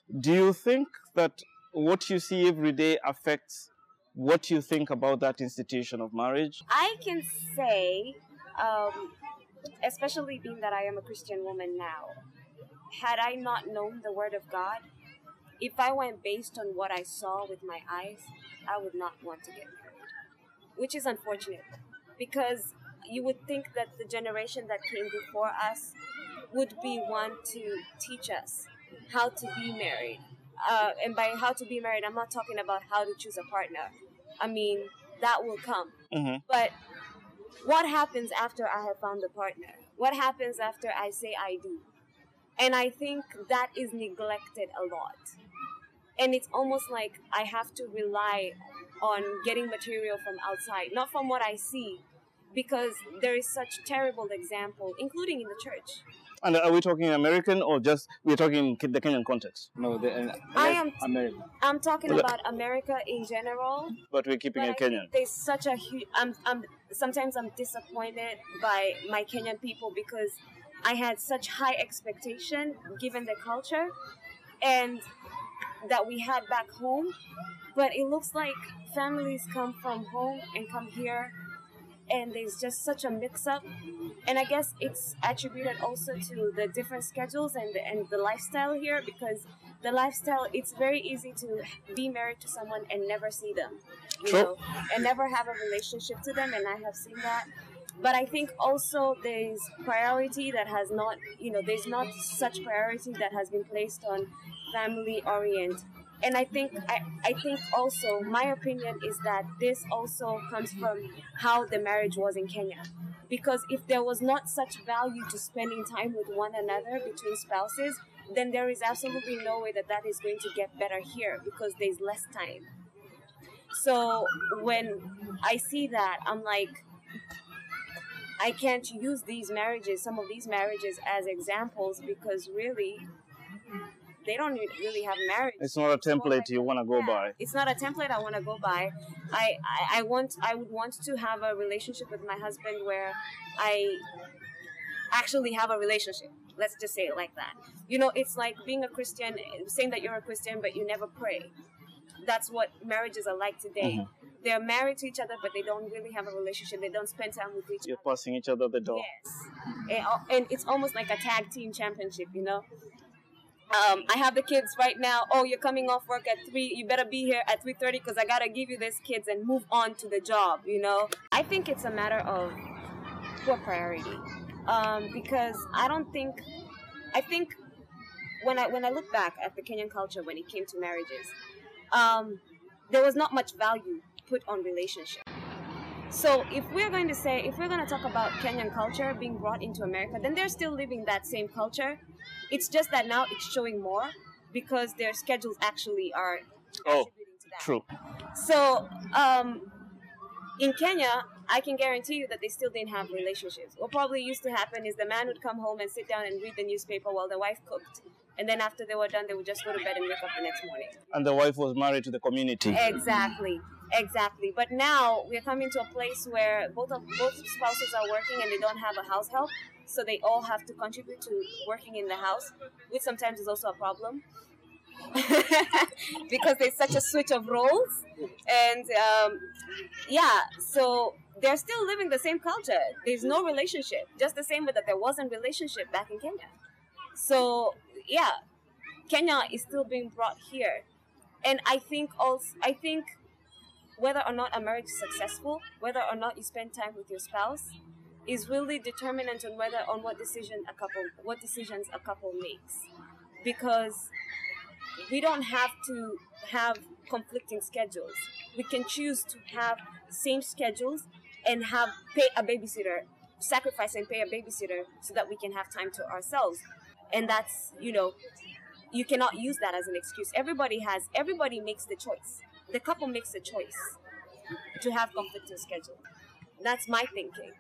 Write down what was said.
Do you think that what you see every day affects what you think about that institution of marriage? I can say, especially being that I am a Christian woman now, had I not known the Word of God, if I went based on what I saw with my eyes, I would not want to get married, which is unfortunate because you would think that the generation that came before us would be one to teach us how to be married. And by how to be married, I'm not talking about how to choose a partner. I mean, that will come. Mm-hmm. But what happens after I have found a partner? What happens after I say I do? And I think that is neglected a lot. And it's almost like I have to rely on getting material from outside, not from what I see, because there is such terrible example, including in the church. And are we talking American or just we're talking the Kenyan context? No, American. I'm talking about America in general. But we're keeping it Kenyan. There's such a huge. Sometimes I'm disappointed by my Kenyan people because I had such high expectation given the culture and that we had back home, but it looks like families come from home and come here and there's just such a mix-up, and I guess it's attributed also to the different schedules and the lifestyle here, because the lifestyle, it's very easy to be married to someone and never see them, you know, and never have a relationship to them, and I have seen that. But I think also there's priority that has not, there's not such priority that has been placed on family orient. And I think also my opinion is that this also comes from how the marriage was in Kenya. Because if there was not such value to spending time with one another between spouses, then there is absolutely no way that is going to get better here because there's less time. So when I see that, I'm like, I can't use some of these marriages as examples because really, they don't really have marriage. It's not a template you want to go by. It's not a template I want to go by. I would want to have a relationship with my husband where I actually have a relationship. Let's just say it like that. It's like being a Christian, saying that you're a Christian, but you never pray. That's what marriages are like today. Mm-hmm. They're married to each other, but they don't really have a relationship. They don't spend time with each other. You're passing each other the door. Yes. And it's almost like a tag team championship, I have the kids right now. Oh, you're coming off work at 3. You better be here at 3:30 because I got to give you these kids and move on to the job, I think it's a matter of poor priority. Because I think when I look back at the Kenyan culture when it came to marriages, there was not much value put on relationship. So if we're going to talk about Kenyan culture being brought into America, then they're still living that same culture. It's just that now it's showing more because their schedules actually are attributing to that. True. So in Kenya, I can guarantee you that they still didn't have relationships. What probably used to happen is the man would come home and sit down and read the newspaper while the wife cooked. And then after they were done, they would just go to bed and wake up the next morning. And the wife was married to the community. Exactly. But now we're coming to a place where both spouses are working and they don't have a house help. So they all have to contribute to working in the house, which sometimes is also a problem. Because there's such a switch of roles. And so they're still living the same culture. There's no relationship. Just the same way that there wasn't relationship back in Kenya. So Kenya is still being brought here. And I think whether or not a marriage is successful, whether or not you spend time with your spouse, is really determinant on what decisions a couple makes. Because we don't have to have conflicting schedules. We can choose to have same schedules and pay a babysitter, sacrifice and pay a babysitter so that we can have time to ourselves. And that's, you cannot use that as an excuse. Everybody makes the choice. The couple makes the choice to have conflicting schedule. That's my thinking.